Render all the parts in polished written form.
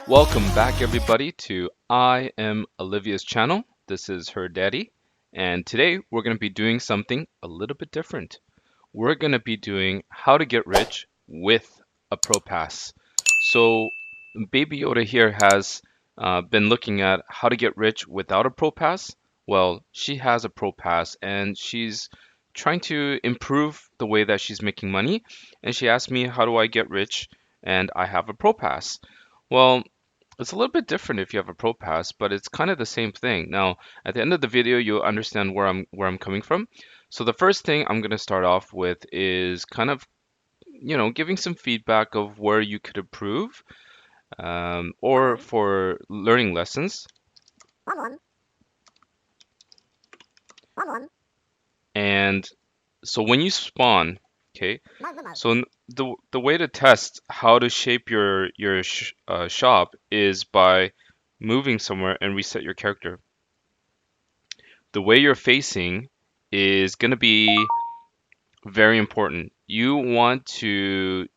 Welcome back, everybody, to I-M-Olivia's channel. This is her daddy, and today we're going to be doing something a little bit different. We're going to be doing how to get rich with a pro pass. So, Baby Yoda here has been looking at how to get rich without a pro pass. Well, she has a pro pass, and she's trying to improve the way that she's making money. And she asked me, how do I get rich? And I have a pro pass. Well, it's a little bit different if you have a pro pass, but it's kind of the same thing. Now, at the end of the video, you'll understand where I'm coming from. So the first thing I'm going to start off with is kind of, giving some feedback of where you could improve, or for learning lessons. And so when you spawn, okay, so the way to test how to shape your shop is by moving somewhere and reset your character. The way you're facing is going to be very important. You want to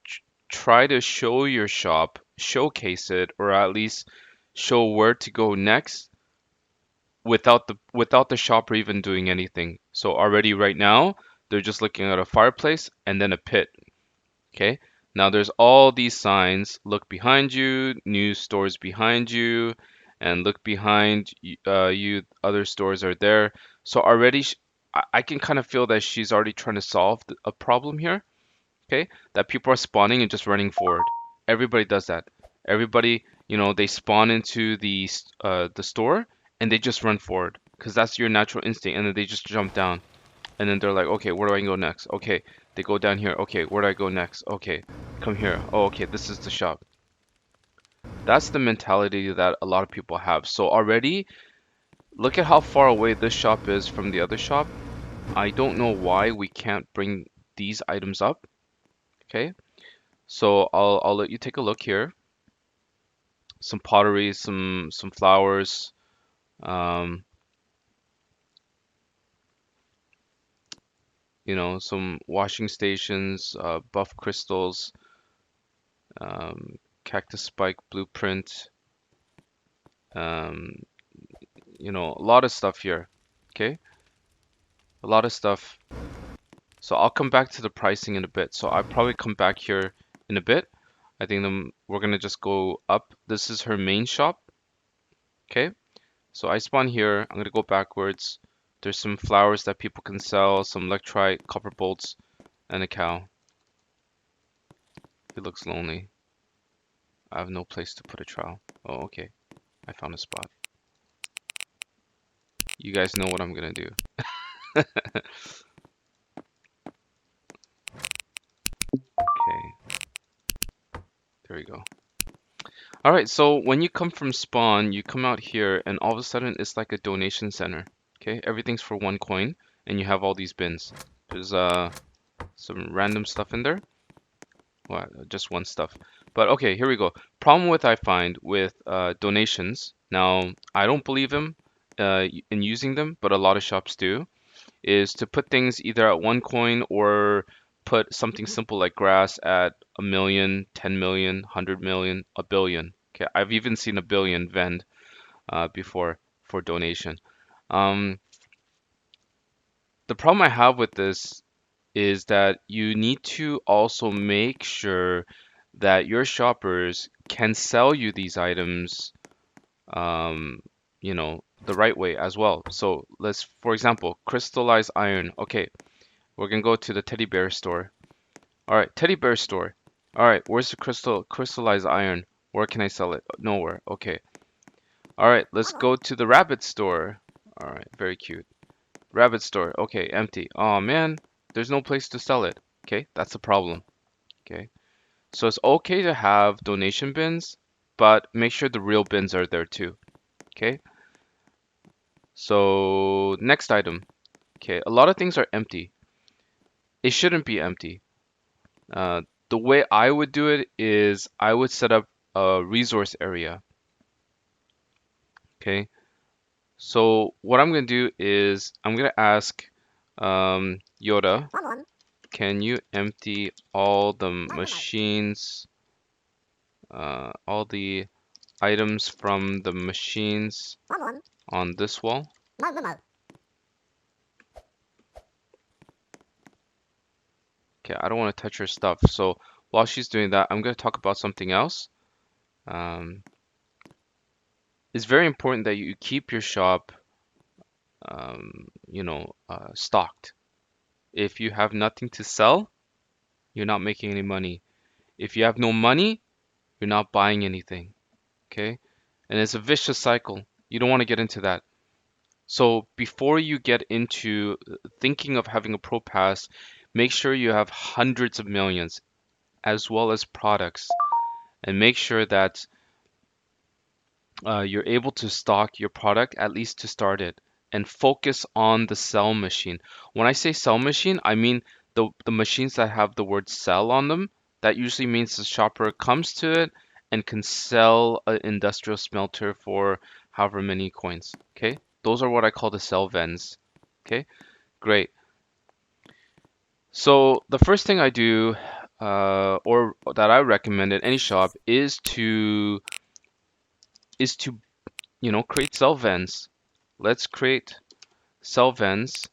try to show your shop, showcase it, or at least show where to go next without the shopper even doing anything. So already right now, they're just looking at a fireplace and then a pit. Okay. Now there's all these signs. Look behind you, new stores behind you, and look behind you. Other stores are there. So already, I can kind of feel that she's already trying to solve a problem here. Okay, that people are spawning and just running forward. Everybody does that. Everybody, they spawn into the store and they just run forward because that's your natural instinct, and then they just jump down. And then they're like, okay, where do I go next? Okay, they go down here. Okay, where do I go next? Okay, come here. Oh, okay, this is the shop. That's the mentality that a lot of people have. So already, look at how far away this shop is from the other shop. I don't know why we can't bring these items up. Okay, so I'll let you take a look here. Some pottery, some flowers, um, some washing stations, buff crystals, cactus spike blueprint, um, a lot of stuff here. Okay, a lot of stuff. So I'll come back to the pricing in a bit. So I'll probably come back here in a bit. I think we're gonna just go up. This is her main shop. Okay, so I spawn here. I'm gonna go backwards. There's some flowers that people can sell, some electrite, copper bolts, and a cow. He looks lonely. I have no place to put a trowel. Oh, okay. I found a spot. You guys know what I'm gonna do. Okay, there we go. All right, so when you come from spawn, you come out here, and all of a sudden it's like a donation center. Okay, everything's for 1 coin, and you have all these bins. There's some random stuff in there. Well, just one stuff. But okay, here we go. Problem with I find with donations. Now, I don't believe him in using them, but a lot of shops do. Is to put things either at 1 coin or put something simple like grass at 1 million, 10 million, 100 million, a billion. Okay, I've even seen a billion vend before for donation. Um, the problem I have with this is that you need to also make sure that your shoppers can sell you these items, um, the right way as well. So let's, for example, crystallized iron. Okay, we're gonna go to the teddy bear store. All right, teddy bear store. All right, where's the crystallized iron? Where can I sell it? Nowhere. Okay. All right, let's go to the rabbit store. All right, very cute. Rabbit store. Okay, empty. Oh man, there's no place to sell it. Okay, that's a problem. Okay. So it's okay to have donation bins, but make sure the real bins are there too. Okay. So next item. Okay, a lot of things are empty. It shouldn't be empty. Uh, the way I would do it is I would set up a resource area. Okay. So what I'm gonna do is I'm gonna ask Yoda, can you empty all the machines, all the items from the machines on this wall. Okay, I don't want to touch her stuff. So while she's doing that, I'm going to talk about something else. Um, it's very important that you keep your shop, stocked. If you have nothing to sell, you're not making any money. If you have no money, you're not buying anything. Okay? And it's a vicious cycle. You don't want to get into that. So before you get into thinking of having a pro pass, make sure you have hundreds of millions as well as products, and make sure that you're able to stock your product at least to start it, and focus on the sell machine. When I say sell machine, I mean the machines that have the word sell on them. That usually means the shopper comes to it and can sell an industrial smelter for however many coins. Okay, those are what I call the sell vends. Okay, great. So the first thing I do, or that I recommend at any shop, is to create sell vends. Let's create sell vends.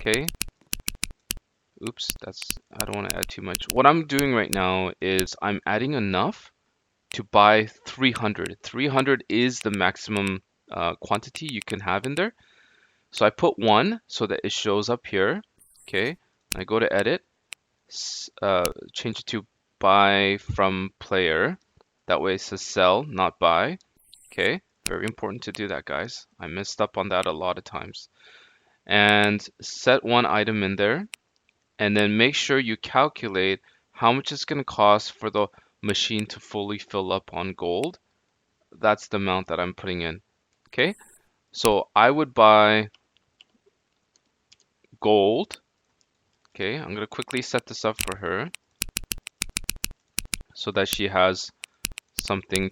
Okay. Oops, I don't want to add too much. What I'm doing right now is I'm adding enough to buy 300. 300 is the maximum quantity you can have in there. So I put one so that it shows up here. Okay. I go to edit, change it to buy from player. That way it says sell, not buy. Okay. Very important to do that, guys. I messed up on that a lot of times. And set one item in there, and then make sure you calculate how much it's going to cost for the machine to fully fill up on gold. That's the amount that I'm putting in. Okay, so I would buy gold. Okay, I'm going to quickly set this up for her so that she has something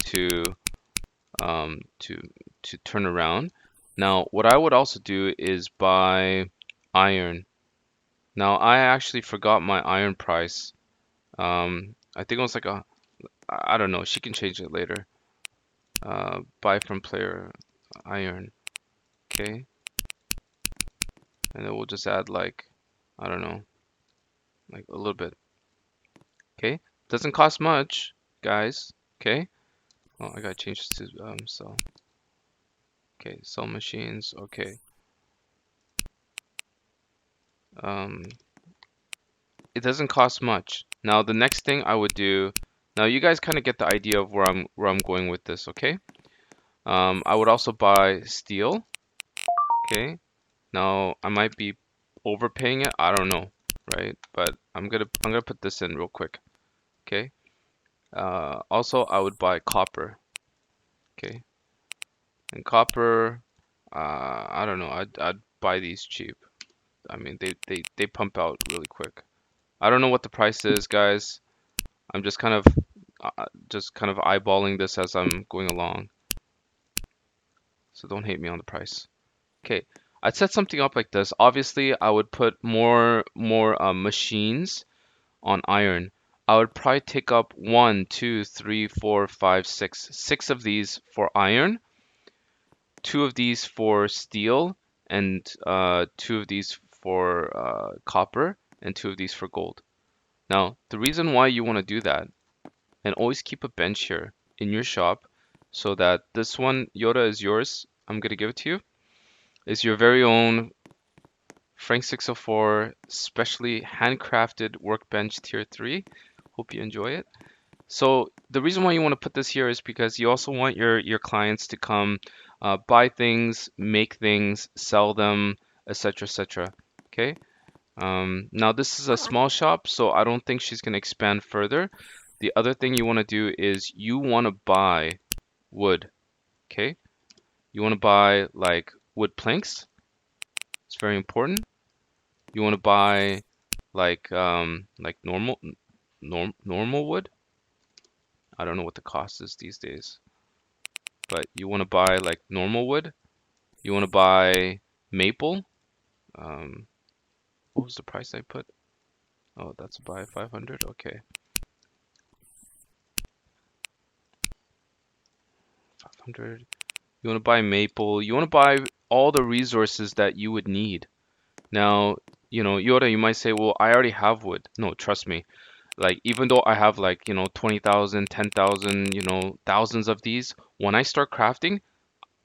um, to to turn around. Now, what I would also do is buy iron. Now, I actually forgot my iron price. I think it was like I don't know. She can change it later. Buy from player iron. Okay. And then we'll just add like, I don't know, like a little bit. Okay. Doesn't cost much, guys. Okay. Oh, I gotta change this to sell. Okay, sell machines. Okay. Um, it doesn't cost much. Now the next thing I would do, now you guys kind of get the idea of where I'm going with this, okay? I would also buy steel. Okay. Now I might be overpaying it. I don't know, right? But I'm gonna put this in real quick. Okay. Also, I would buy copper. Okay. And copper, I don't know. I'd buy these cheap. I mean, they pump out really quick. I don't know what the price is, guys. I'm just kind of eyeballing this as I'm going along. So don't hate me on the price. Okay. I'd set something up like this. Obviously, I would put more machines on iron. I would probably take up one, two, three, four, five, six of these for iron, two of these for steel, and two of these for copper, and two of these for gold. Now, the reason why you want to do that, and always keep a bench here in your shop, so that this one, Yoda, is yours. I'm gonna give it to you. Is your very own Frank 604 specially handcrafted workbench tier 3. Hope you enjoy it. So the reason why you want to put this here is because you also want your clients to come buy things, make things, sell them, etc., etc. Okay. Now this is a small shop, so I don't think she's going to expand further. The other thing you want to do is you want to buy wood. Okay. You want to buy like wood planks. It's very important. You want to buy like normal wood. I don't know what the cost is these days, but you want to buy like normal wood. You want to buy maple. Um, what was the price I put? Oh, that's buy 500. Okay. 500. You want to buy maple. You want to buy all the resources that you would need. Now, Yoda, you might say, well, I already have wood. No, trust me. Like, even though I have like, 20,000, 10,000, thousands of these, when I start crafting,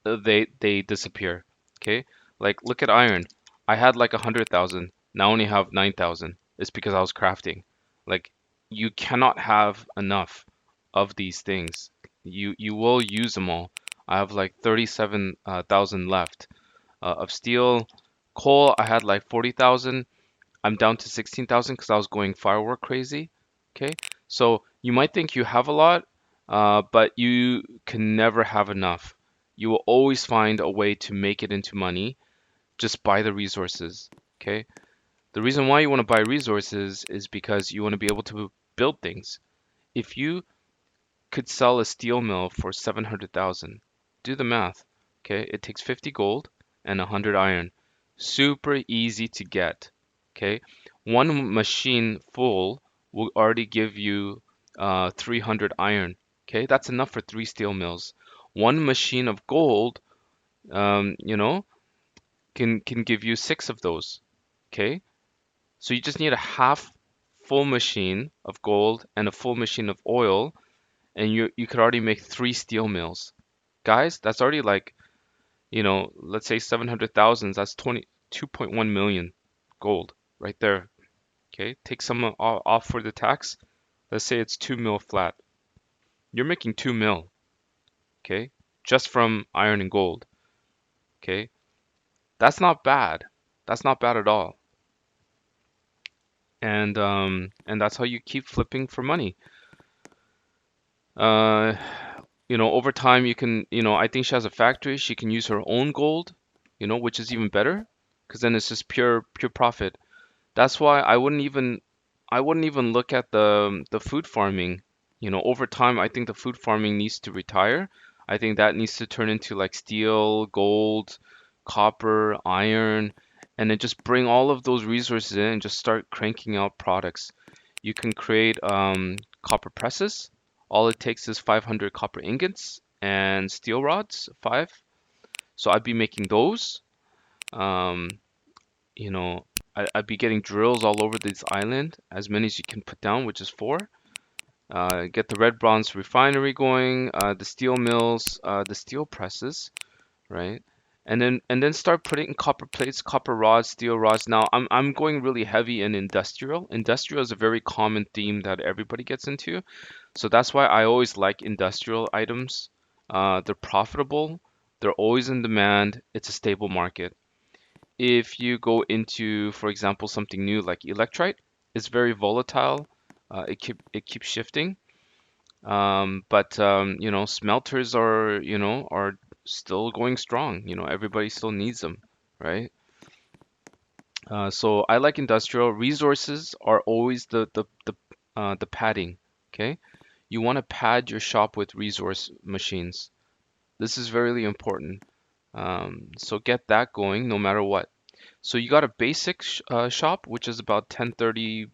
they disappear. Okay? Like, look at iron. I had like 100,000. Now I only have 9,000. It's because I was crafting. Like, you cannot have enough of these things. You will use them all. I have like 37,000 left of steel. Coal, I had like 40,000. I'm down to 16,000 because I was going firework crazy. Okay, so you might think you have a lot, but you can never have enough. You will always find a way to make it into money. Just buy the resources. Okay, the reason why you want to buy resources is because you want to be able to build things. If you could sell a steel mill for 700,000, do the math. Okay, it takes 50 gold and 100 iron. Super easy to get. Okay, one machine full will already give you 300 iron. Okay, that's enough for 3 steel mills. One machine of gold, um, you know, can give you 6 of those. Okay, so you just need a half full machine of gold and a full machine of oil, and you could already make 3 steel mills. Guys, that's already like, let's say 700,000, that's 2.1 million gold right there. Okay, take some off for the tax. Let's say it's 2 mil flat. You're making 2 mil, okay? Just from iron and gold, okay? That's not bad. That's not bad at all. And that's how you keep flipping for money. Uh, over time you can, I think she has a factory. She can use her own gold, which is even better, because then it's just pure profit. That's why I wouldn't even look at the food farming. Over time, I think the food farming needs to retire. I think that needs to turn into like steel, gold, copper, iron, and then just bring all of those resources in and just start cranking out products. You can create copper presses. All it takes is 500 copper ingots and steel rods, five. So I'd be making those. Um, you know, I'd be getting drills all over this island, as many as you can put down, which is four. Get the red bronze refinery going, the steel mills, the steel presses, right? And then start putting copper plates, copper rods, steel rods. Now I'm going really heavy in industrial. Industrial is a very common theme that everybody gets into. So that's why I always like industrial items. They're profitable, they're always in demand, it's a stable market. If you go into, for example, something new like electrite, it's very volatile. It keeps shifting. But smelters are still going strong. Everybody still needs them, right? So I like industrial. Resources are always the padding. Okay, you want to pad your shop with resource machines. This is very important. So get that going no matter what. So you got a basic shop, which is about 10-30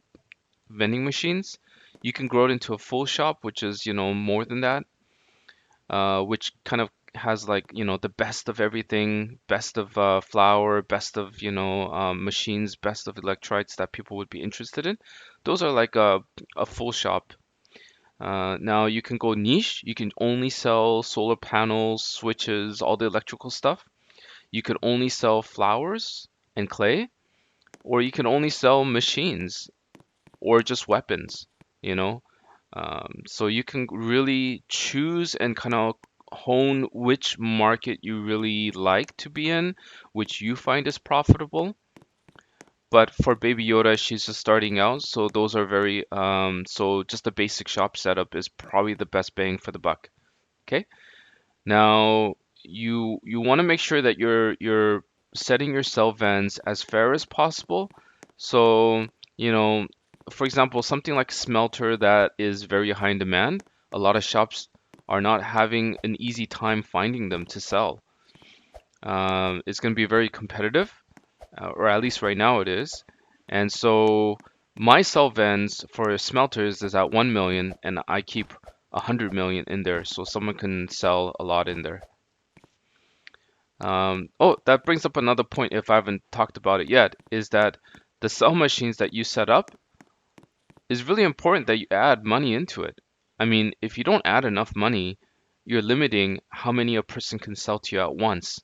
vending machines. You can grow it into a full shop, which is, more than that, which kind of has like, the best of everything, best of flour, best of, machines, best of electrolytes that people would be interested in. Those are like a full shop. Now you can go niche. You can only sell solar panels, switches, all the electrical stuff. You can only sell flowers and clay, or you can only sell machines or just weapons, you know. So you can really choose and kind of hone which market you really like to be in, which you find is profitable. But for Baby Yoda, she's just starting out, so those are very so just a basic shop setup is probably the best bang for the buck. Okay. Now you want to make sure that you're setting your sell vends as fair as possible. So, you know, for example, something like smelter that is very high in demand, a lot of shops are not having an easy time finding them to sell. It's going to be very competitive, or at least right now it is. And so my sell vends for smelters is at 1 million, and I keep 100 million in there, so someone can sell a lot in there. Oh, that brings up another point if I haven't talked about it yet, is that the sell machines that you set up is really important that you add money into it. I mean, if you don't add enough money, you're limiting how many a person can sell to you at once.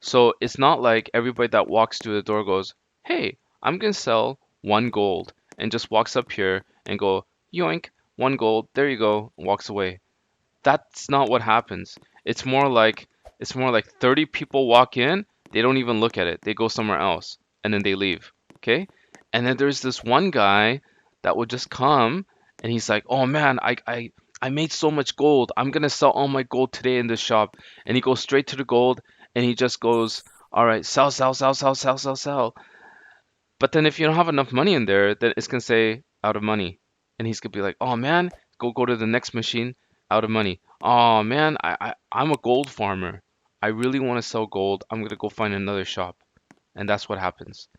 So it's not like everybody that walks through the door goes, "Hey, I'm gonna sell 1 gold," and just walks up here and go, "Yoink, 1 gold, there you go," and walks away. That's not what happens. It's more like 30 people walk in, they don't even look at it. They go somewhere else and then they leave. Okay? And then there's this one guy that would just come and he's like, "Oh man, I made so much gold. I'm gonna sell all my gold today in this shop." And he goes straight to the gold and he just goes, "All right, sell, sell, sell, sell, sell, sell, sell." But then if you don't have enough money in there, then it's gonna say out of money. And he's gonna be like, "Oh man, go to the next machine, out of money. Oh man, I'm a gold farmer. I really want to sell gold. I'm gonna go find another shop." And that's what happens.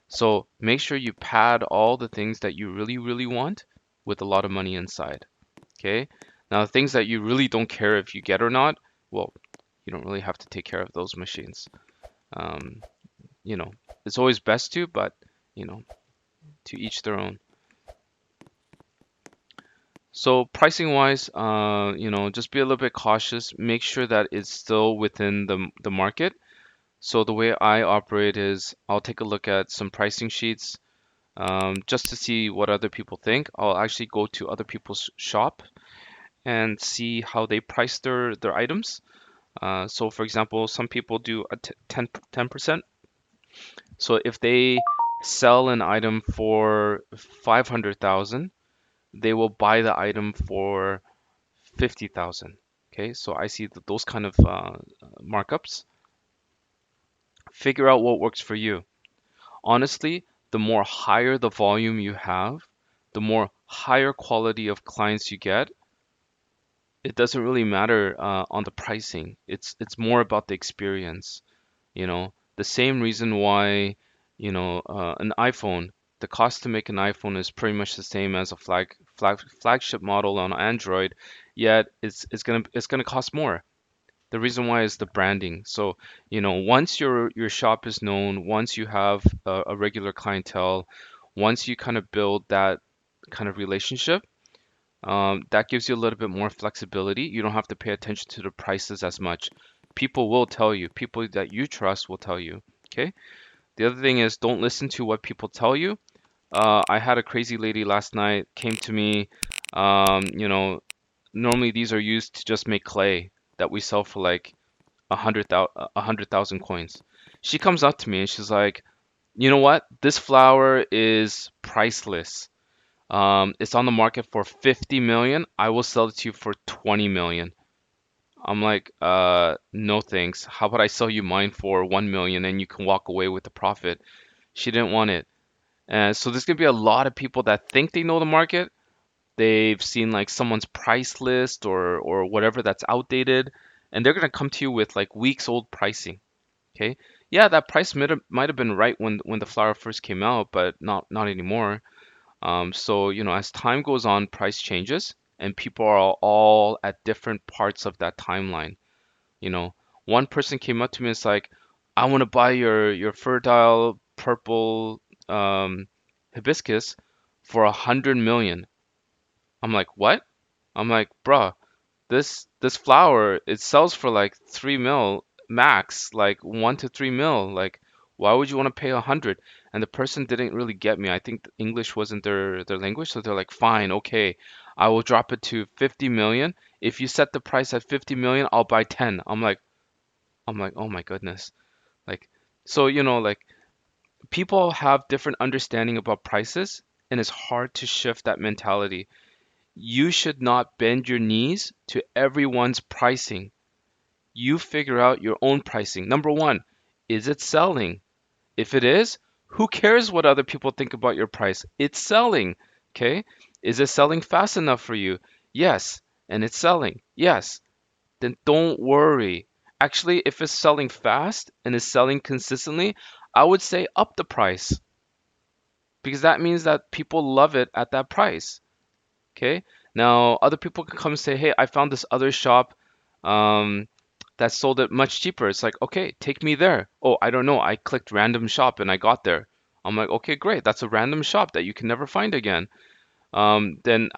So make sure you pad all the things that you really, really want with a lot of money inside. Okay? Now the things that you really don't care if you get or not, well, you don't really have to take care of those machines. Um, you know, it's always best to, but you know, to each their own. So pricing wise, just be a little bit cautious. Make sure that it's still within the market. So the way I operate is I'll take a look at some pricing sheets just to see what other people think. I'll actually go to other people's shop and see how they price their items. So for example, some people do a 10%. So if they sell an item for 500,000, they will buy the item for 50,000. Okay, so I see those kind of markups. Figure out what works for you. Honestly, the more higher the volume you have, the more higher quality of clients you get. It doesn't really matter on the pricing. It's more about the experience. The same reason why, an iPhone, the cost to make an iPhone is pretty much the same as a flagship model on Android, yet it's gonna cost more. The reason why is the branding. So, once your shop is known, once you have a regular clientele, once you kind of build that kind of relationship, that gives you a little bit more flexibility. You don't have to pay attention to the prices as much. People will tell you. People that you trust will tell you. Okay. The other thing is don't listen to what people tell you. I had a crazy lady last night came to me. Um, you know, Normally these are used to just make clay that we sell for like 100,000 coins. She comes up to me and she's like, "You know what? This flower is priceless. It's on the market for 50 million. I will sell it to you for 20 million." I'm like, no thanks. How about I sell you mine for 1 million and you can walk away with the profit? She didn't want it. And so there's gonna be a lot of people that think they know the market. They've seen like someone's price list or whatever that's outdated, and they're gonna come to you with like weeks old pricing. Okay. Yeah, that price might have been right when the flower first came out, but not anymore. So, as time goes on, price changes, and people are all at different parts of that timeline. You know, One person came up to me and it's like, "I want to buy your fertile purple hibiscus for 100 million." I'm like, "What?" I'm like, "Bruh, this flower it sells for like 3 mil max, like 1 to 3 mil. Like, why would you want to pay 100?" And the person didn't really get me. I think English wasn't their language, so they're like, "Fine, okay, I will drop it to 50 million. If you set the price at 50 million, I'll buy 10." I'm like, oh my goodness. Like, so like people have different understanding about prices, and it's hard to shift that mentality. You should not bend your knees to everyone's pricing. You figure out your own pricing. Number one, is it selling? If it is, who cares what other people think about your price? It's selling. Okay? Is it selling fast enough for you? Yes. And it's selling. Yes. Then don't worry. Actually, if it's selling fast and is selling consistently, I would say up the price because that means that people love it at that price. Okay? Now, other people can come and say, hey, I found this other shop um, that sold it much cheaper. It's like, okay, take me there. Oh, I don't know. I clicked random shop and I got there. I'm like, okay, great. That's a random shop that you can never find again. Then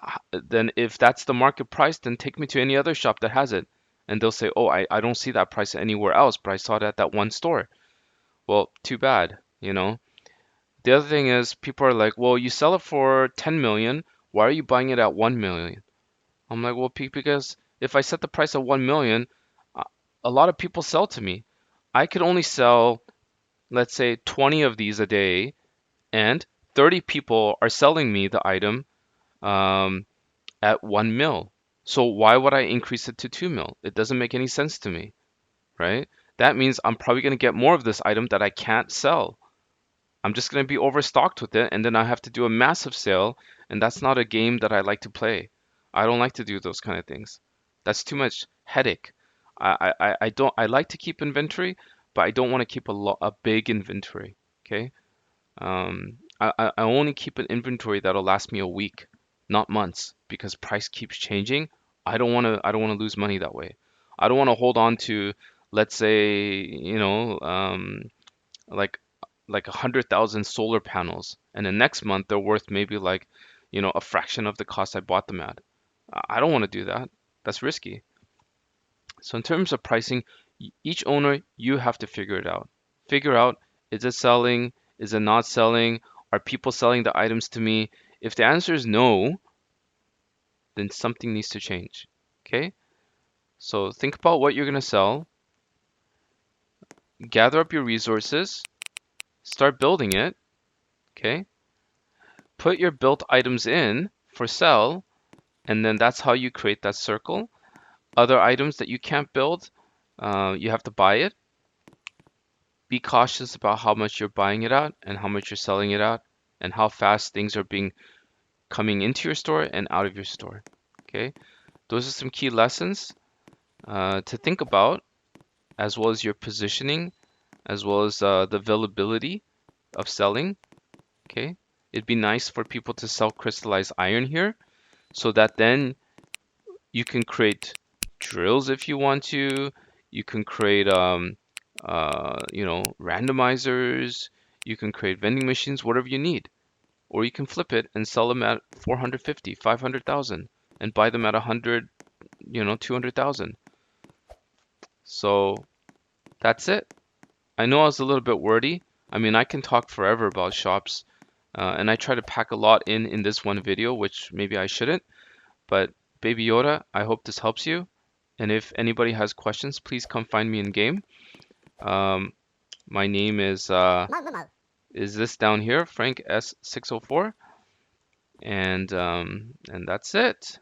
if that's the market price, then take me to any other shop that has it. And they'll say, oh, I don't see that price anywhere else, but I saw it at that one store. Well, too bad, you know. The other thing is people are like, well, you sell it for 10 million. Why are you buying it at 1 million? I'm like, well, because if I set the price at 1 million, uh, a lot of people sell to me. I could only sell, let's say, 20 of these a day, and 30 people are selling me the item um, at 1 mil. So why would I increase it to 2 mil? It doesn't make any sense to me, right? That means I'm probably going to get more of this item that I can't sell. I'm just going to be overstocked with it, and then I have to do a massive sale, and that's not a game that I like to play. I don't like to do those kind of things. That's too much headache. I don't I like to keep inventory, but I don't want to keep a big inventory. Okay. I only keep an inventory that'll last me a week, not months, because price keeps changing. I don't want to lose money that way. I don't want to hold on to, let's say, like 100,000 solar panels, and the next month they're worth maybe like, a fraction of the cost I bought them at. I don't want to do that. That's risky. So in terms of pricing, each owner, you have to figure it out. Figure out, is it selling? Is it not selling? Are people selling the items to me? If the answer is no, then something needs to change. Okay? So think about what you're going to sell, gather up your resources, start building it. Okay? Put your built items in for sell, and then that's how you create that circle. Other items that you can't build, you have to buy it. Be cautious about how much you're buying it at and how much you're selling it at and how fast things are being coming into your store and out of your store. Okay, those are some key lessons to think about, as well as your positioning, as well as the availability of selling. Okay, it'd be nice for people to sell crystallized iron here so that then you can create drills if you want to. You can create, randomizers. You can create vending machines, whatever you need. Or you can flip it and sell them at 450, 500,000 and buy them at 100, 200,000. So that's it. I know I was a little bit wordy. I mean, I can talk forever about shops, and I try to pack a lot in this one video, which maybe I shouldn't. But Baby Yoda, I hope this helps you. And if anybody has questions, please come find me in game. Um, my name is this down here, Frank S604, and that's it.